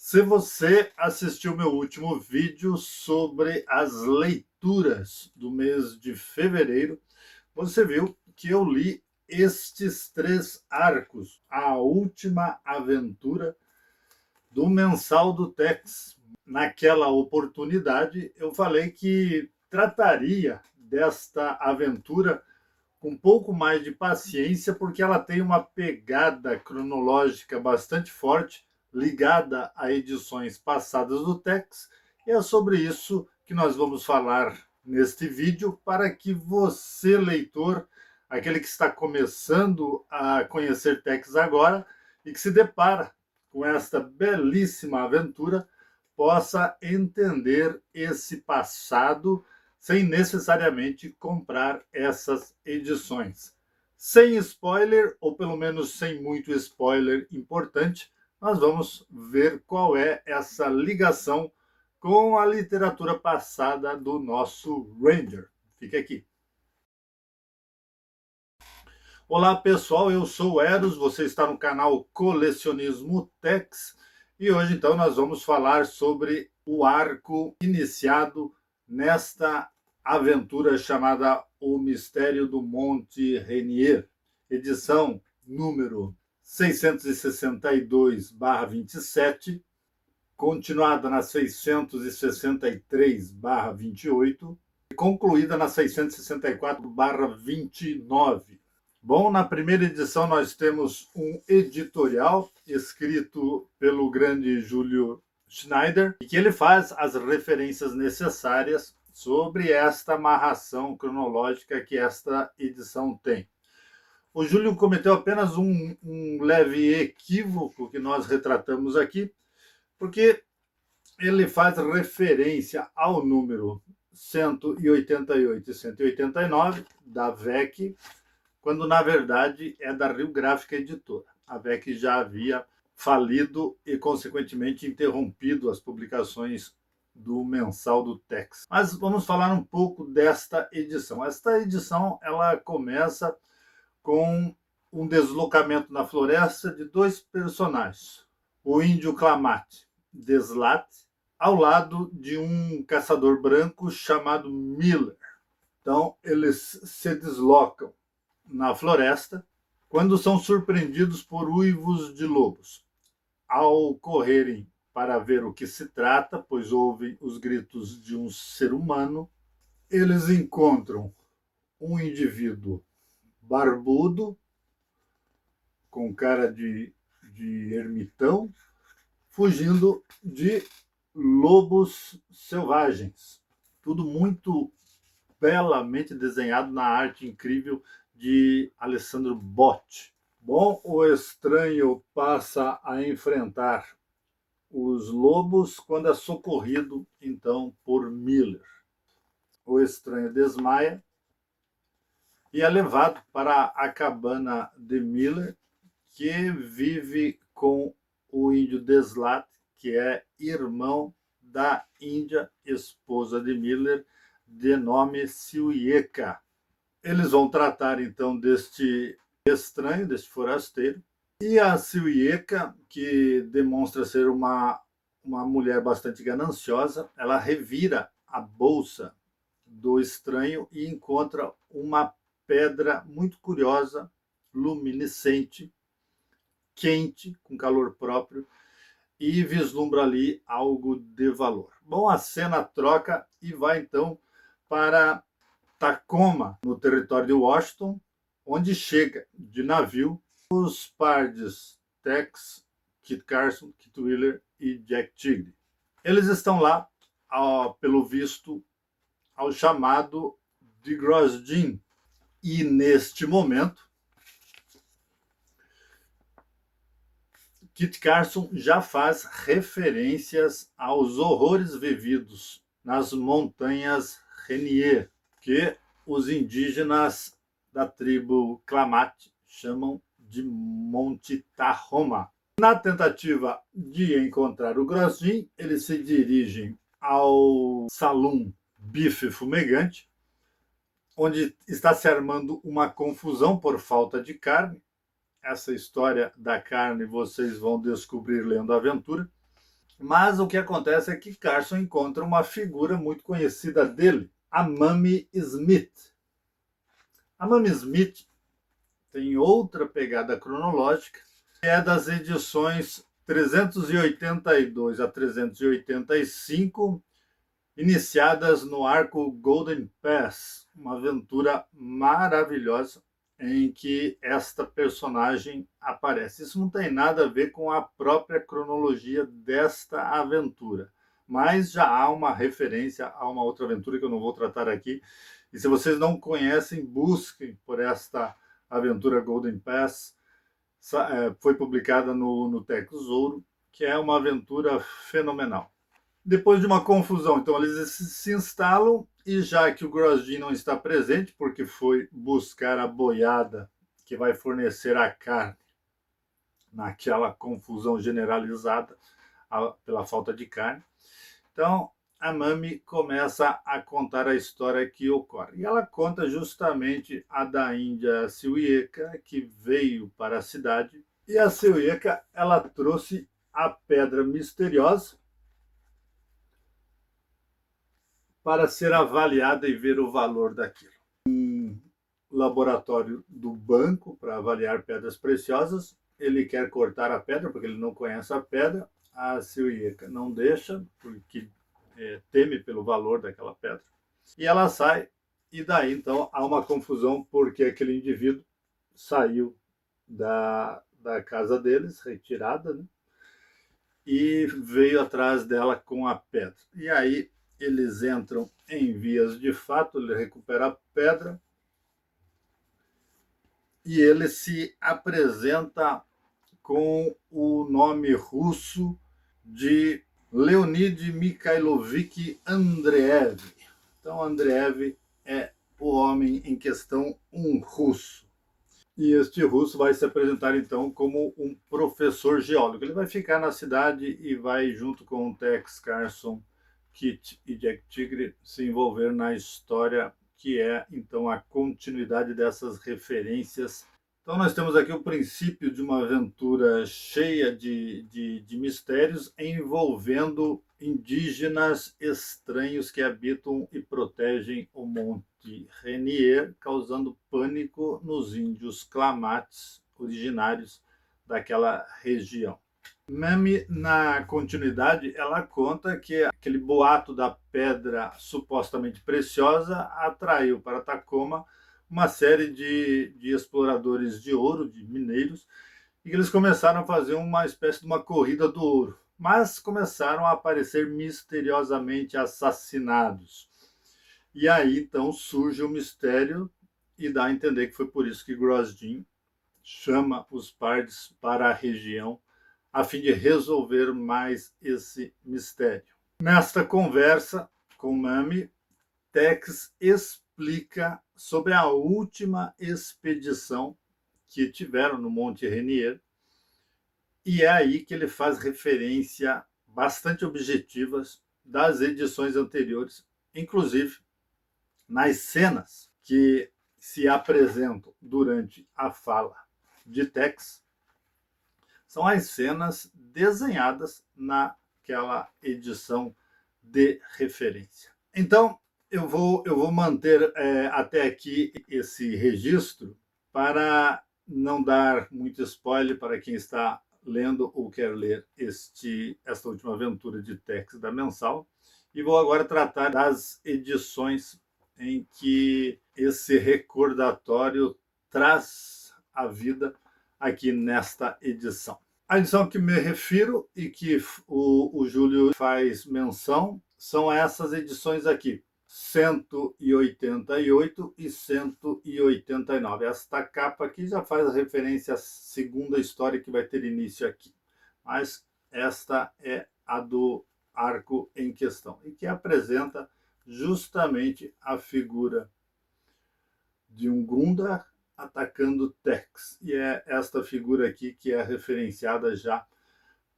Se você assistiu meu último vídeo sobre as leituras do mês de fevereiro, você viu que eu li estes 3 arcos, a última aventura do mensal do Tex. Naquela oportunidade, eu falei que trataria desta aventura com um pouco mais de paciência, porque ela tem uma pegada cronológica bastante forte, ligada a edições passadas do Tex, e é sobre isso que nós vamos falar neste vídeo, para que você, leitor, aquele que está começando a conhecer Tex agora e que se depara com esta belíssima aventura, possa entender esse passado sem necessariamente comprar essas edições. Sem spoiler, ou pelo menos sem muito spoiler importante, nós vamos ver qual é essa ligação com a literatura passada do nosso Ranger. Fica aqui. Olá pessoal, eu sou o Eros, você está no canal Colecionismo Tex e hoje então nós vamos falar sobre o arco iniciado nesta aventura chamada O Mistério do Monte Rainier, edição número 662/27, continuada na 663/28 e concluída na 664/29. Bom, na primeira edição nós temos um editorial escrito pelo grande Júlio Schneider, e que ele faz as referências necessárias sobre esta amarração cronológica que esta edição tem. O Júlio cometeu apenas um leve equívoco que nós retratamos aqui, porque ele faz referência ao número 188 e 189 da VEC, quando na verdade é da Rio Gráfica Editora. A VEC já havia falido e, consequentemente, interrompido as publicações do mensal do Tex. Mas vamos falar um pouco desta edição. Esta edição ela começa com um deslocamento na floresta de 2 personagens. O índio Clamate Deslat, ao lado de um caçador branco chamado Miller. Então, eles se deslocam na floresta quando são surpreendidos por uivos de lobos. Ao correrem para ver o que se trata, pois ouvem os gritos de um ser humano, eles encontram um indivíduo barbudo, com cara de ermitão, fugindo de lobos selvagens. Tudo muito belamente desenhado na arte incrível de Alessandro Botti. Bom, o estranho passa a enfrentar os lobos quando é socorrido, então, por Miller. O estranho desmaia e é levado para a cabana de Miller, que vive com o índio Deslat, que é irmão da índia esposa de Miller, de nome Siuieca. Eles vão tratar então deste estranho, deste forasteiro, e a Siuieca, que demonstra ser uma mulher bastante gananciosa, ela revira a bolsa do estranho e encontra uma pedra muito curiosa, luminescente, quente, com calor próprio, e vislumbra ali algo de valor. Bom, a cena troca e vai então para Tacoma, no território de Washington, onde chega de navio os pardes Tex, Kit Carson, Kit Wheeler e Jack Tigre. Eles estão lá, pelo visto, ao chamado de Grosjean. E neste momento, Kit Carson já faz referências aos horrores vividos nas montanhas Rainier, que os indígenas da tribo Klamath chamam de Monte Tahoma. Na tentativa de encontrar o Grosjean, eles se dirigem ao Saloon Bife Fumegante, onde está se armando uma confusão por falta de carne. Essa história da carne vocês vão descobrir lendo a aventura. Mas o que acontece é que Carson encontra uma figura muito conhecida dele, a Mamie Smith. A Mamie Smith tem outra pegada cronológica, que é das edições 382 a 385, iniciadas no arco Golden Pass, uma aventura maravilhosa em que esta personagem aparece. Isso não tem nada a ver com a própria cronologia desta aventura, mas já há uma referência a uma outra aventura que eu não vou tratar aqui. E se vocês não conhecem, busquem por esta aventura Golden Pass. Foi publicada no Tesouro, que é uma aventura fenomenal. Depois de uma confusão, então eles se instalam e já que o Grosjean não está presente, porque foi buscar a boiada que vai fornecer a carne naquela confusão generalizada pela falta de carne, então a Mamie começa a contar a história que ocorre. E ela conta justamente a da Índia Silhyeca, que veio para a cidade, e a Silhyeca, ela trouxe a pedra misteriosa para ser avaliada e ver o valor daquilo. Um laboratório do banco para avaliar pedras preciosas, ele quer cortar a pedra porque ele não conhece a pedra, a Silhyeca não deixa porque teme pelo valor daquela pedra, e ela sai, e daí então há uma confusão porque aquele indivíduo saiu da casa deles, retirada, né? E veio atrás dela com a pedra. E aí eles entram em vias de fato, ele recupera a pedra e ele se apresenta com o nome russo de Leonid Mikhailovich Andreev. Então, Andreev é o homem em questão, um russo. E este russo vai se apresentar então como um professor geólogo. Ele vai ficar na cidade e vai, junto com o Tex, Carson, Kit e Jack Tigre, se envolver na história que é então a continuidade dessas referências. Então nós temos aqui o princípio de uma aventura cheia de mistérios envolvendo indígenas estranhos que habitam e protegem o Monte Rainier, causando pânico nos índios Klamates, originários daquela região. Mamie, na continuidade, ela conta que aquele boato da pedra supostamente preciosa atraiu para Tacoma uma série de exploradores de ouro, de mineiros, e que eles começaram a fazer uma espécie de uma corrida do ouro, mas começaram a aparecer misteriosamente assassinados. E aí então surge o mistério e dá a entender que foi por isso que Grosjean chama os Pardes para a região a fim de resolver mais esse mistério. Nesta conversa com Mamie, Tex explica sobre a última expedição que tiveram no Monte Rainier, e é aí que ele faz referência bastante objetivas das edições anteriores, inclusive nas cenas que se apresentam durante a fala de Tex, são as cenas desenhadas naquela edição de referência. Então, eu vou manter até aqui esse registro para não dar muito spoiler para quem está lendo ou quer ler esta última aventura de Tex da Mensal. E vou agora tratar das edições em que esse recordatório traz a vida aqui nesta edição. A edição que me refiro e que o Júlio faz menção são essas edições aqui, 188 e 189. Esta capa aqui já faz referência à segunda história que vai ter início aqui, mas esta é a do arco em questão e que apresenta justamente a figura de um Gundar atacando Tex. E é esta figura aqui que é referenciada já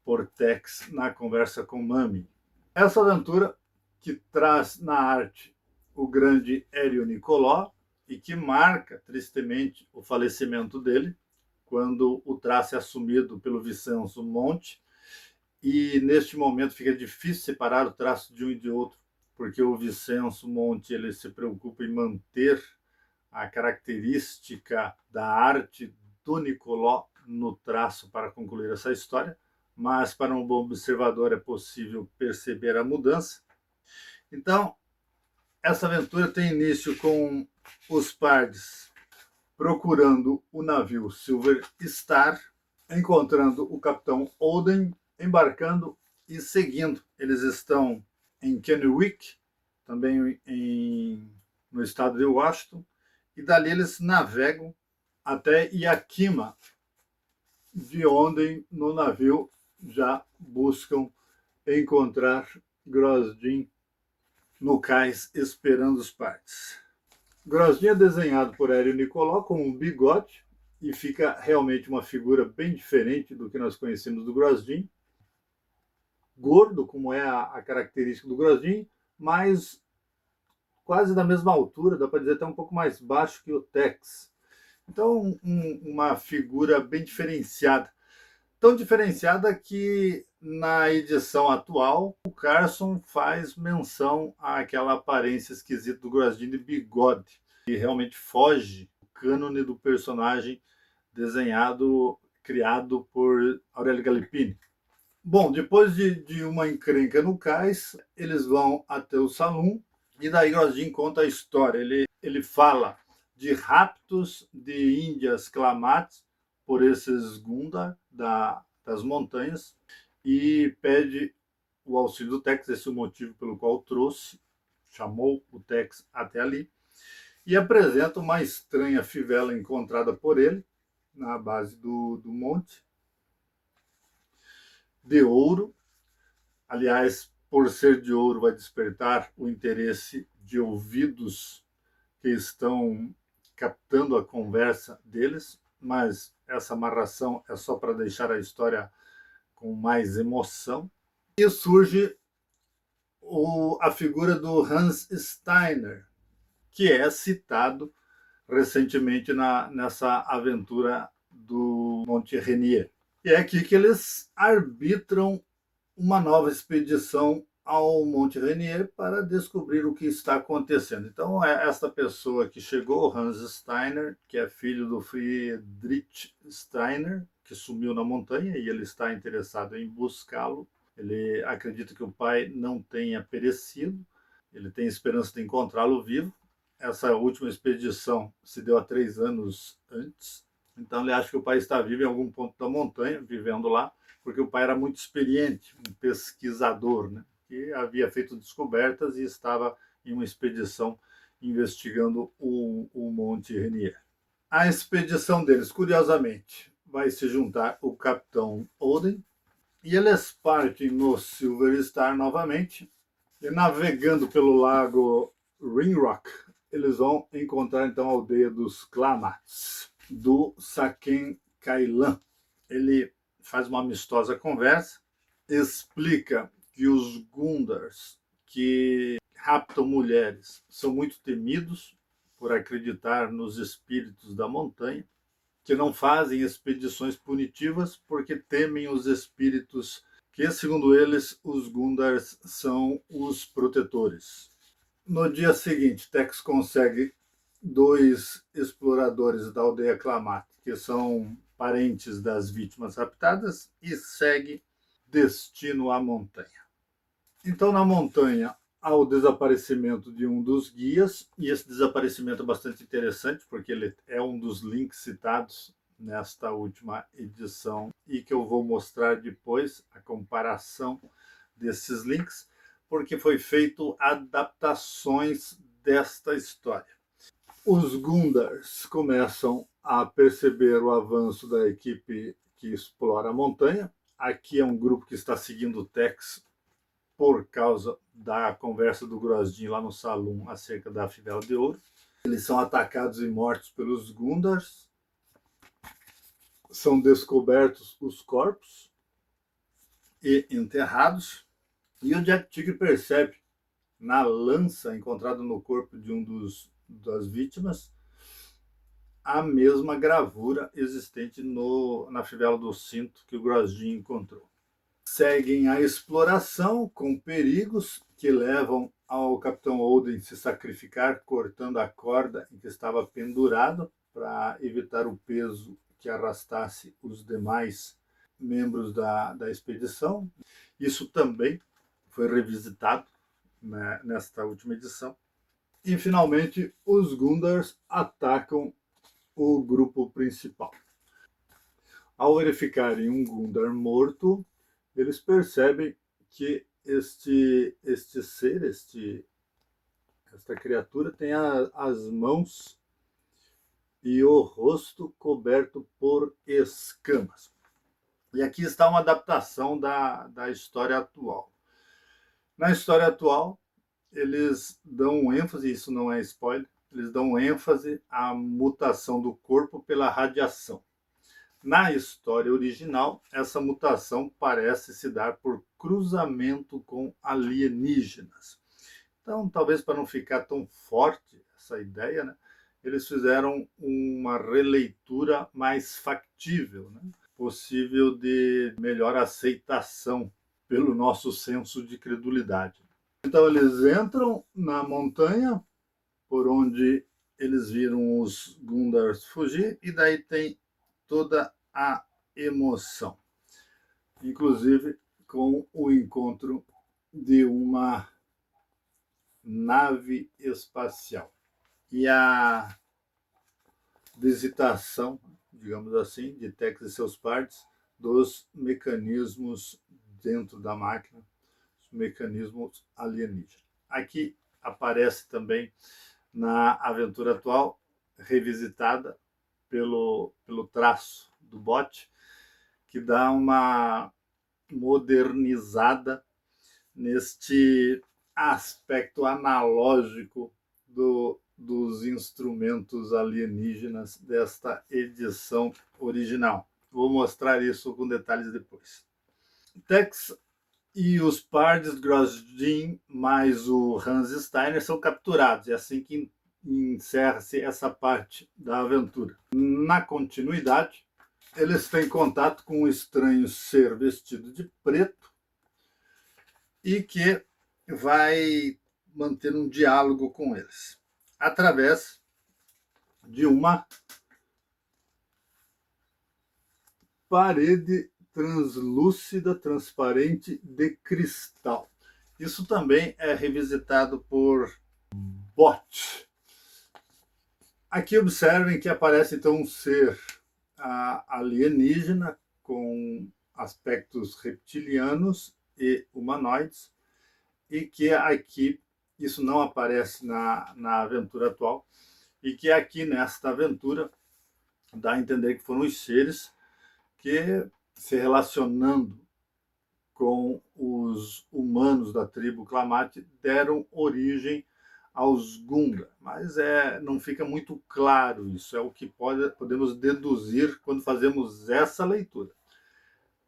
por Tex na conversa com Mamie. Essa aventura que traz na arte o grande Hélio Nicolò e que marca tristemente o falecimento dele, quando o traço é assumido pelo Vicenzo Monte, e neste momento fica difícil separar o traço de um e de outro, porque o Vicenço Monte ele se preocupa em manter a característica da arte do Nicolò no traço para concluir essa história, mas para um bom observador é possível perceber a mudança. Então, essa aventura tem início com os Pardes procurando o navio Silver Star, encontrando o capitão Oden, embarcando e seguindo. Eles estão em Kennewick, também no estado de Washington, e dali eles navegam até Yakima, de onde no navio já buscam encontrar Grosjean no cais esperando os Pardes. Grosjean é desenhado por Hélio Nicolò com um bigode e fica realmente uma figura bem diferente do que nós conhecemos do Grosjean. Gordo, como é a característica do Grosjean, mas quase da mesma altura, dá para dizer até um pouco mais baixo que o Tex. Então, uma figura bem diferenciada. Tão diferenciada que na edição atual o Carson faz menção àquela aparência esquisita do Grosjean de bigode, que realmente foge do cânone do personagem desenhado, criado por Aurélio Galippini. Bom, depois de uma encrenca no cais, eles vão até o salão e daí Grosjean conta a história. Ele fala de raptos de índias Klamath por esses Gundar das montanhas e pede o auxílio do Tex, esse é o motivo pelo qual trouxe, chamou o Tex até ali, e apresenta uma estranha fivela encontrada por ele na base do monte, de ouro. Aliás, por ser de ouro, vai despertar o interesse de ouvidos que estão captando a conversa deles, mas essa amarração é só para deixar a história com mais emoção. E surge a figura do Hans Steiner, que é citado recentemente nessa aventura do Monte Rainier. E é aqui que eles arbitram uma nova expedição ao Monte Rainier para descobrir o que está acontecendo. Então, é esta pessoa que chegou, Hans Steiner, que é filho do Friedrich Steiner, que sumiu na montanha e ele está interessado em buscá-lo. Ele acredita que o pai não tenha perecido, ele tem esperança de encontrá-lo vivo. Essa última expedição se deu há 3 anos antes, então ele acha que o pai está vivo em algum ponto da montanha, vivendo lá, porque o pai era muito experiente, um pesquisador, né, que havia feito descobertas e estava em uma expedição investigando o Monte Rainier. A expedição deles, curiosamente, vai se juntar o capitão Oden, e eles partem no Silver Star novamente, e navegando pelo lago Rinrock, eles vão encontrar então a aldeia dos Klamaths, do Saquen Kailan. Ele faz uma amistosa conversa, explica que os Gundars que raptam mulheres são muito temidos por acreditar nos espíritos da montanha, que não fazem expedições punitivas porque temem os espíritos que, segundo eles, os Gundars são os protetores. No dia seguinte, Tex consegue 2 exploradores da aldeia Klamath, que são parentes das vítimas raptadas, e segue destino à montanha. Então, na montanha, há o desaparecimento de um dos guias, e esse desaparecimento é bastante interessante, porque ele é um dos links citados nesta última edição, e que eu vou mostrar depois, a comparação desses links, porque foi feito adaptações desta história. Os Gundars começam a perceber o avanço da equipe que explora a montanha. Aqui é um grupo que está seguindo o Tex por causa da conversa do Grosjean lá no salão acerca da fivela de ouro. Eles são atacados e mortos pelos Gundars. São descobertos os corpos e enterrados. E o Jack Tigre percebe na lança encontrada no corpo de das vítimas a mesma gravura existente na fivela do cinto que o Grosjean encontrou. seguem a exploração com perigos que levam ao Capitão Holden se sacrificar cortando a corda em que estava pendurado para evitar o peso que arrastasse os demais membros da expedição. Isso também foi revisitado, né, nesta última edição. E finalmente os Gundars atacam o grupo principal. Ao verificarem um Gundar morto, eles percebem que este ser, esta criatura tem as mãos e o rosto coberto por escamas. E aqui está uma adaptação da história atual. Na história atual, eles dão ênfase, isso não é spoiler, eles dão ênfase à mutação do corpo pela radiação. Na história original, essa mutação parece se dar por cruzamento com alienígenas. Então, talvez para não ficar tão forte essa ideia, né, eles fizeram uma releitura mais factível, né, possível de melhor aceitação pelo nosso senso de credulidade. Então, eles entram na montanha, por onde eles viram os Gundars fugir, e daí tem toda a emoção, inclusive com o encontro de uma nave espacial e a visitação, digamos assim, de Tex e seus pares dos mecanismos dentro da máquina, os mecanismos alienígenas. Aqui aparece também na aventura atual, revisitada pelo traço do bot, que dá uma modernizada neste aspecto analógico dos instrumentos alienígenas desta edição original. Vou mostrar isso com detalhes depois. Tex e os Pardes Grosjean mais o Hans Steiner são capturados. É assim que encerra-se essa parte da aventura. Na continuidade, eles têm contato com um estranho ser vestido de preto e que vai manter um diálogo com eles através de uma parede translúcida, transparente de cristal. Isso também é revisitado por Bot. Aqui observem que aparece então um ser alienígena com aspectos reptilianos e humanoides, e que aqui isso não aparece na aventura atual, e que aqui nesta aventura dá a entender que foram os seres que, se relacionando com os humanos da tribo Clamate, deram origem aos Gunga, mas não fica muito claro isso, é o que podemos deduzir quando fazemos essa leitura.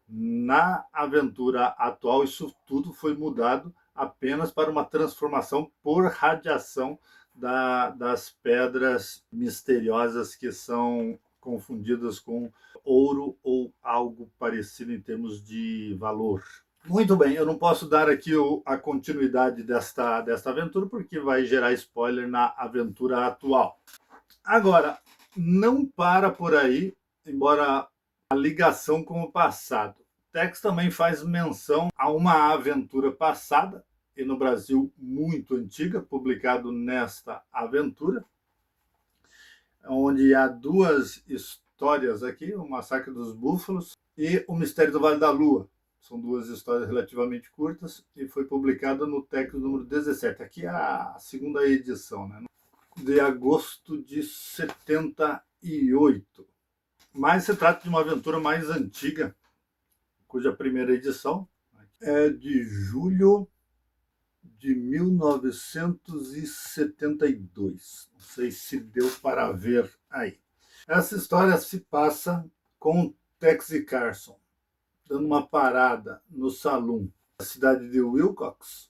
Na aventura atual, isso tudo foi mudado apenas para uma transformação por radiação das pedras misteriosas que são confundidas com ouro ou algo parecido em termos de valor. Muito bem, eu não posso dar aqui a continuidade desta aventura porque vai gerar spoiler na aventura atual. Agora, não para por aí, embora a ligação com o passado. Tex também faz menção a uma aventura passada, e no Brasil muito antiga, publicado nesta aventura, onde há duas histórias aqui, o Massacre dos Búfalos e o Mistério do Vale da Lua. São duas histórias relativamente curtas e foi publicado no Tex número 17. Aqui é a segunda edição, né? De agosto de 78. Mas se trata de uma aventura mais antiga, cuja primeira edição é de julho de 1972. Não sei se deu para ver aí. Essa história se passa com Tex e Carson dando uma parada no saloon da cidade de Wilcox,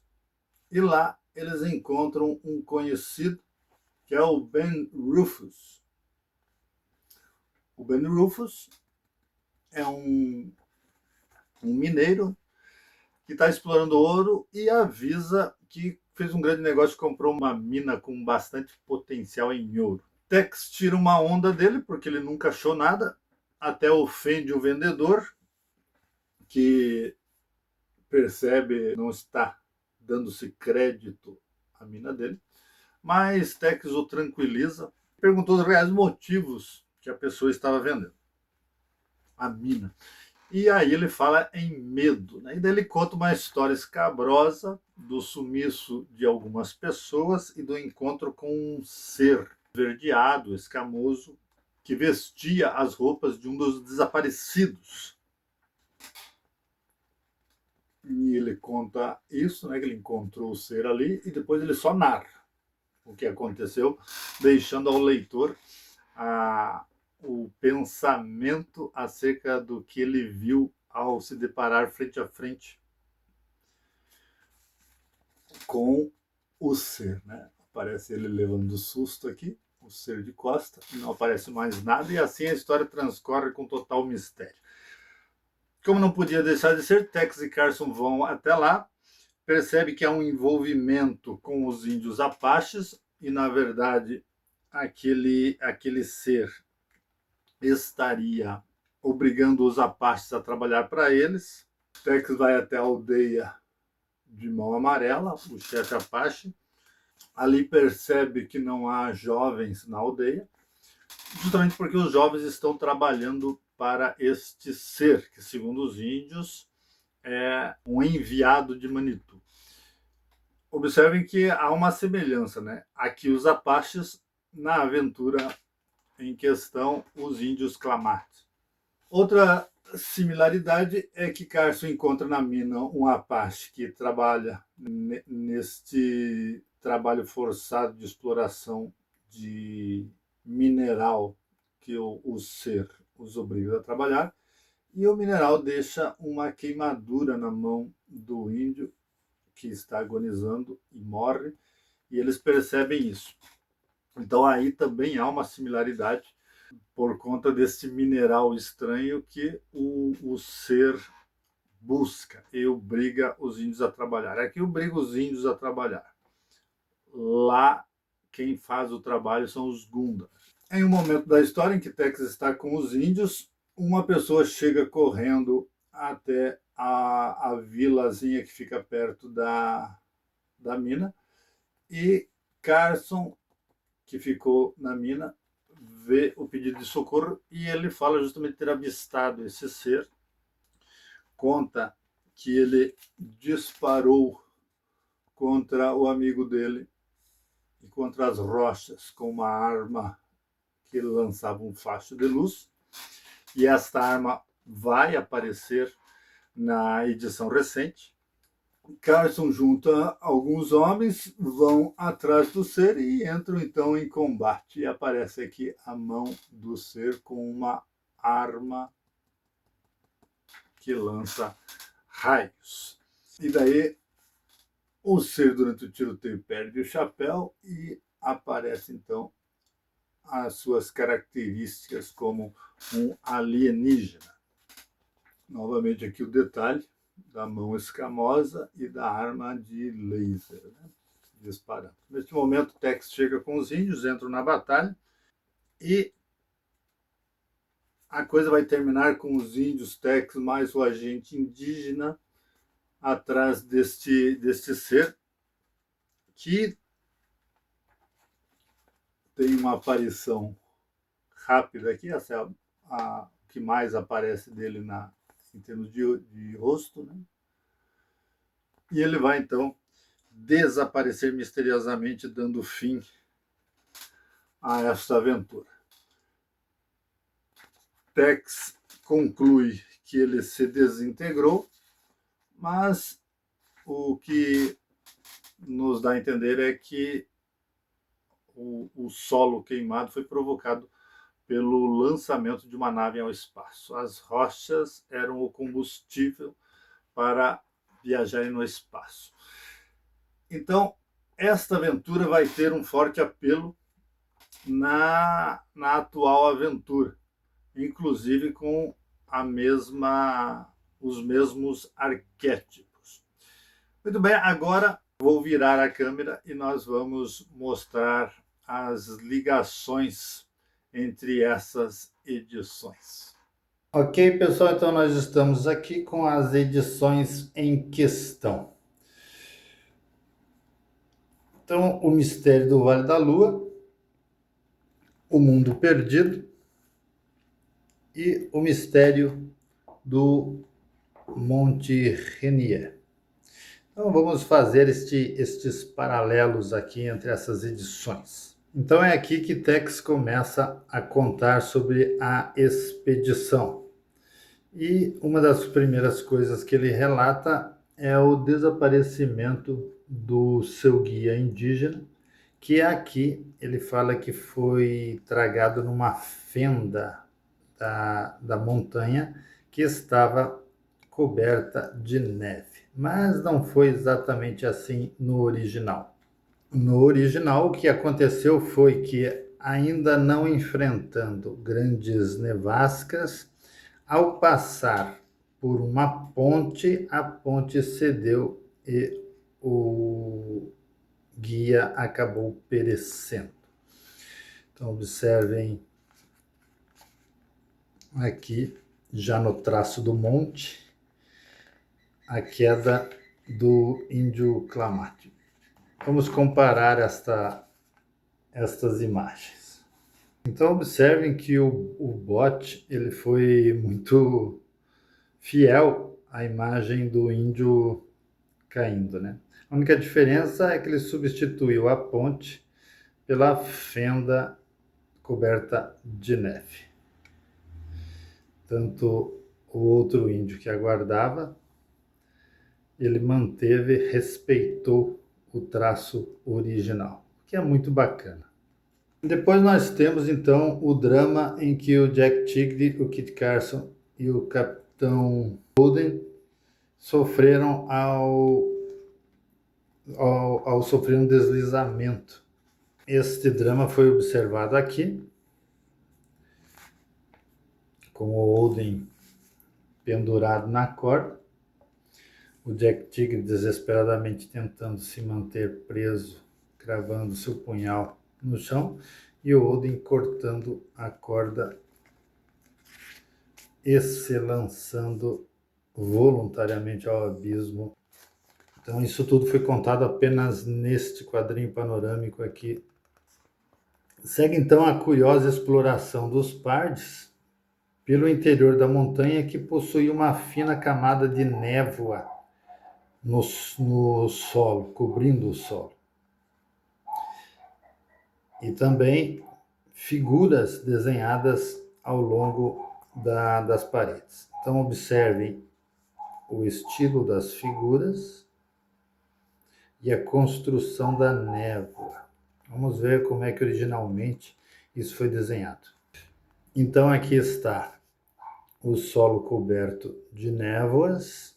e lá eles encontram um conhecido que é o Ben Rufus. O Ben Rufus é um mineiro que está explorando ouro e avisa que fez um grande negócio e comprou uma mina com bastante potencial em ouro. Tex tira uma onda dele, porque ele nunca achou nada, até ofende o vendedor, que percebe não está dando-se crédito à mina dele, mas Tex o tranquiliza, perguntou os reais motivos que a pessoa estava vendendo a mina. E aí ele fala em medo, né? E daí ele conta uma história escabrosa do sumiço de algumas pessoas e do encontro com um ser verdeado, escamoso, que vestia as roupas de um dos desaparecidos. E ele conta isso, né, que ele encontrou o ser ali, e depois ele só narra o que aconteceu, deixando ao leitor o pensamento acerca do que ele viu ao se deparar frente a frente com o ser, né? Aparece ele levando susto aqui, o ser de costa, não aparece mais nada, e assim a história transcorre com total mistério. Como não podia deixar de ser, Tex e Carson vão até lá, percebe que há um envolvimento com os índios apaches, e na verdade aquele ser estaria obrigando os apaches a trabalhar para eles. Tex vai até a aldeia de Mão Amarela, o chefe apache. Ali percebe que não há jovens na aldeia, justamente porque os jovens estão trabalhando para este ser, que segundo os índios é um enviado de Manitou. Observem que há uma semelhança, né? Aqui os apaches, na aventura em questão, os índios Klamath. Outra similaridade é que Carson encontra na mina um apache que trabalha neste trabalho forçado de exploração de mineral que o ser os obriga a trabalhar, e o mineral deixa uma queimadura na mão do índio, que está agonizando e morre, e eles percebem isso. Então aí também há uma similaridade por conta desse mineral estranho que o ser busca e obriga os índios a trabalhar. Aqui obriga os índios a trabalhar. Lá quem faz o trabalho são os Gunda. Em um momento da história em que Tex está com os índios, uma pessoa chega correndo até a vilazinha que fica perto da mina, e Carson, que ficou na mina, vê o pedido de socorro e ele fala justamente ter avistado esse ser, conta que ele disparou contra o amigo dele e contra as rochas com uma arma que lançava um facho de luz, e esta arma vai aparecer na edição recente. Carson junta alguns homens, vão atrás do ser e entram então em combate. E aparece aqui a mão do ser com uma arma que lança raios. E daí o ser, durante o tiroteio, perde o chapéu e aparece então as suas características como um alienígena. Novamente aqui o detalhe da mão escamosa e da arma de laser, né, disparando. Neste momento, Tex chega com os índios, entram na batalha e a coisa vai terminar com os índios, Tex mais o agente indígena atrás deste ser, que tem uma aparição rápida aqui, essa é a que mais aparece dele em termos de rosto, né? E ele vai então desaparecer misteriosamente, dando fim a esta aventura. Tex conclui que ele se desintegrou, mas o que nos dá a entender é que o solo queimado foi provocado pelo lançamento de uma nave ao espaço. As rochas eram o combustível para viajarem no espaço. Então, esta aventura vai ter um forte apelo na atual aventura, inclusive com os mesmos arquétipos. Muito bem, agora vou virar a câmera e nós vamos mostrar as ligações entre essas edições. Ok, pessoal, então nós estamos aqui com as edições em questão. Então, O Mistério do Vale da Lua, O Mundo Perdido e O Mistério do Monte Rainier. Então vamos fazer estes paralelos aqui entre essas edições. Então é aqui que Tex começa a contar sobre a expedição. E uma das primeiras coisas que ele relata é o desaparecimento do seu guia indígena, que aqui ele fala que foi tragado numa fenda da montanha que estava coberta de neve. Mas não foi exatamente assim no original. No original, o que aconteceu foi que, ainda não enfrentando grandes nevascas, ao passar por uma ponte, a ponte cedeu e o guia acabou perecendo. Então, observem aqui, já no traço do monte, a queda do índio Clamático. Vamos comparar estas imagens. Então, observem que o bot ele foi muito fiel à imagem do índio caindo, né? A única diferença é que ele substituiu a ponte pela fenda coberta de neve. Tanto o outro índio que aguardava, ele manteve, respeitou o traço original, que é muito bacana. Depois nós temos então o drama em que o Jack Tigre, o Kit Carson e o Capitão Holden sofreram ao sofrer um deslizamento. Este drama foi observado aqui, com o Holden pendurado na corda, o Jack Tigre desesperadamente tentando se manter preso, cravando seu punhal no chão, e o Holden cortando a corda e se lançando voluntariamente ao abismo. Então isso tudo foi contado apenas neste quadrinho panorâmico aqui. Segue então a curiosa exploração dos Pardes pelo interior da montanha, que possui uma fina camada de névoa no solo, cobrindo o solo. E também figuras desenhadas ao longo das paredes. Então observem o estilo das figuras e a construção da névoa. Vamos ver como é que originalmente isso foi desenhado. Então aqui está o solo coberto de névoas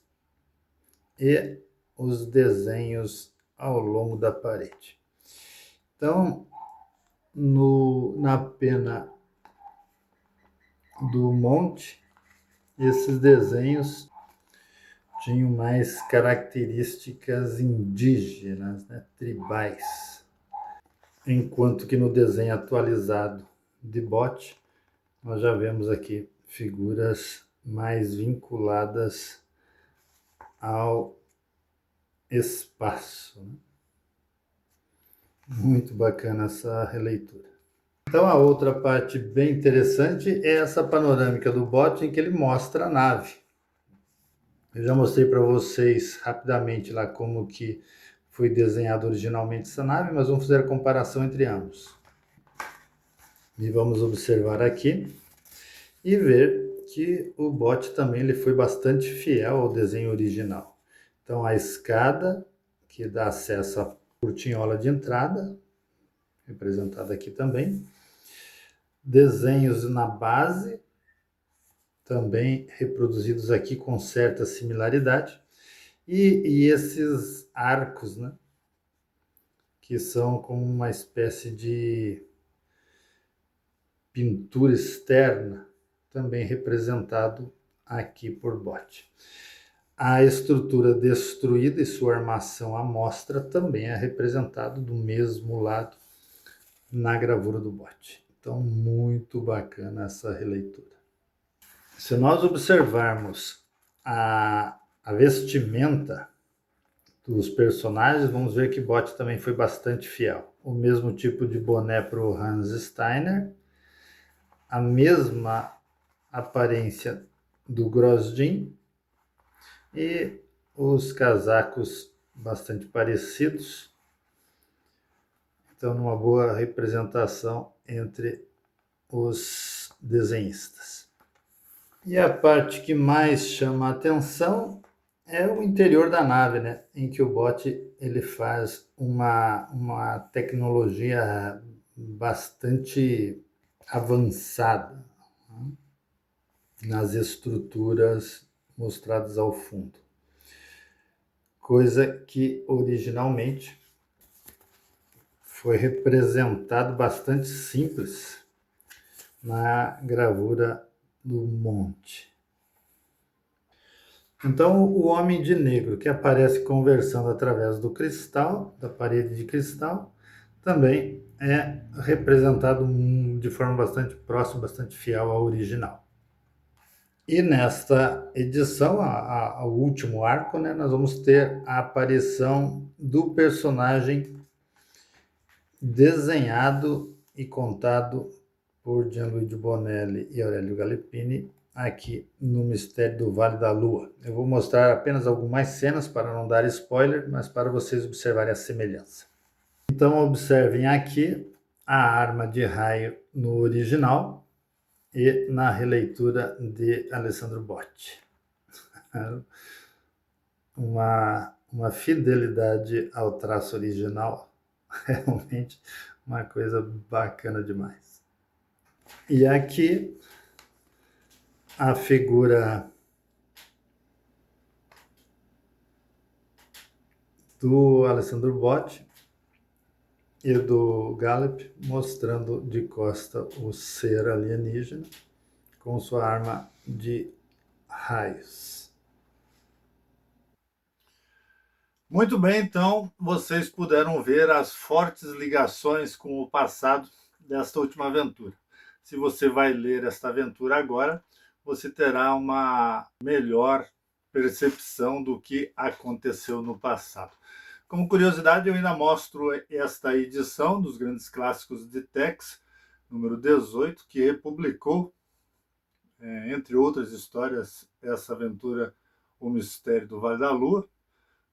e os desenhos ao longo da parede. Então, na pena do monte, esses desenhos tinham mais características indígenas, né, tribais. Enquanto que no desenho atualizado de Bot, nós já vemos aqui figuras mais vinculadas ao espaço, né? Muito bacana essa releitura. Então a outra parte bem interessante é essa panorâmica do Bot, em que ele mostra a nave. Eu já mostrei para vocês rapidamente lá como que foi desenhado originalmente essa nave, mas vamos fazer a comparação entre ambos. E vamos observar aqui e ver que o Bot também ele foi bastante fiel ao desenho original. Então a escada que dá acesso à portinhola de entrada, representada aqui também. Desenhos na base, também reproduzidos aqui com certa similaridade. E esses arcos, né, que são como uma espécie de pintura externa, também representado aqui por Bot. A estrutura destruída e sua armação à mostra também é representado do mesmo lado na gravura do bote. Então, muito bacana essa releitura. Se nós observarmos a vestimenta dos personagens, vamos ver que Botti também foi bastante fiel. O mesmo tipo de boné para o Hans Steiner, a mesma aparência do Grosjean e os casacos bastante parecidos. Então, uma boa representação entre os desenhistas. E a parte que mais chama a atenção é o interior da nave, né? Em que o Botti ele faz uma tecnologia bastante avançada, né, nas estruturas mostradas ao fundo. Coisa que originalmente foi representado bastante simples na gravura do monte. Então, o homem de negro que aparece conversando através do cristal, da parede de cristal, também é representado de forma bastante próxima, bastante fiel ao original. E nesta edição, o último arco, né, nós vamos ter a aparição do personagem desenhado e contado por Gianluigi Bonelli e Aurelio Galippini aqui no Mistério do Vale da Lua. Eu vou mostrar apenas algumas cenas para não dar spoiler, mas para vocês observarem a semelhança. Então observem aqui a arma de raio no original e na releitura de Alessandro Botti. Uma fidelidade ao traço original, realmente uma coisa bacana demais. E aqui a figura do Alessandro Botti e do Gallup mostrando de costa o ser alienígena com sua arma de raios. Muito bem, então vocês puderam ver as fortes ligações com o passado desta última aventura. Se você vai ler esta aventura agora, você terá uma melhor percepção do que aconteceu no passado. Como curiosidade, eu ainda mostro esta edição dos Grandes Clássicos de Tex, número 18, que republicou, entre outras histórias, essa aventura, O Mistério do Vale da Lua,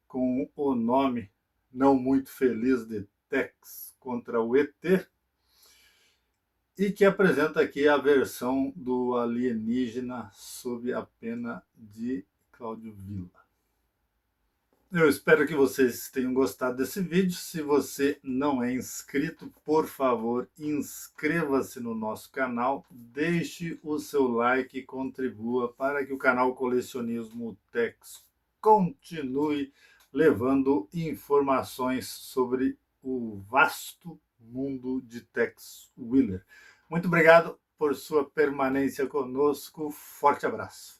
com o nome não muito feliz de Tex contra o ET, e que apresenta aqui a versão do alienígena sob a pena de Cláudio Villa. Eu espero que vocês tenham gostado desse vídeo. Se você não é inscrito, por favor, inscreva-se no nosso canal, deixe o seu like e contribua para que o canal Colecionismo Tex continue levando informações sobre o vasto mundo de Tex Willer. Muito obrigado por sua permanência conosco. Forte abraço.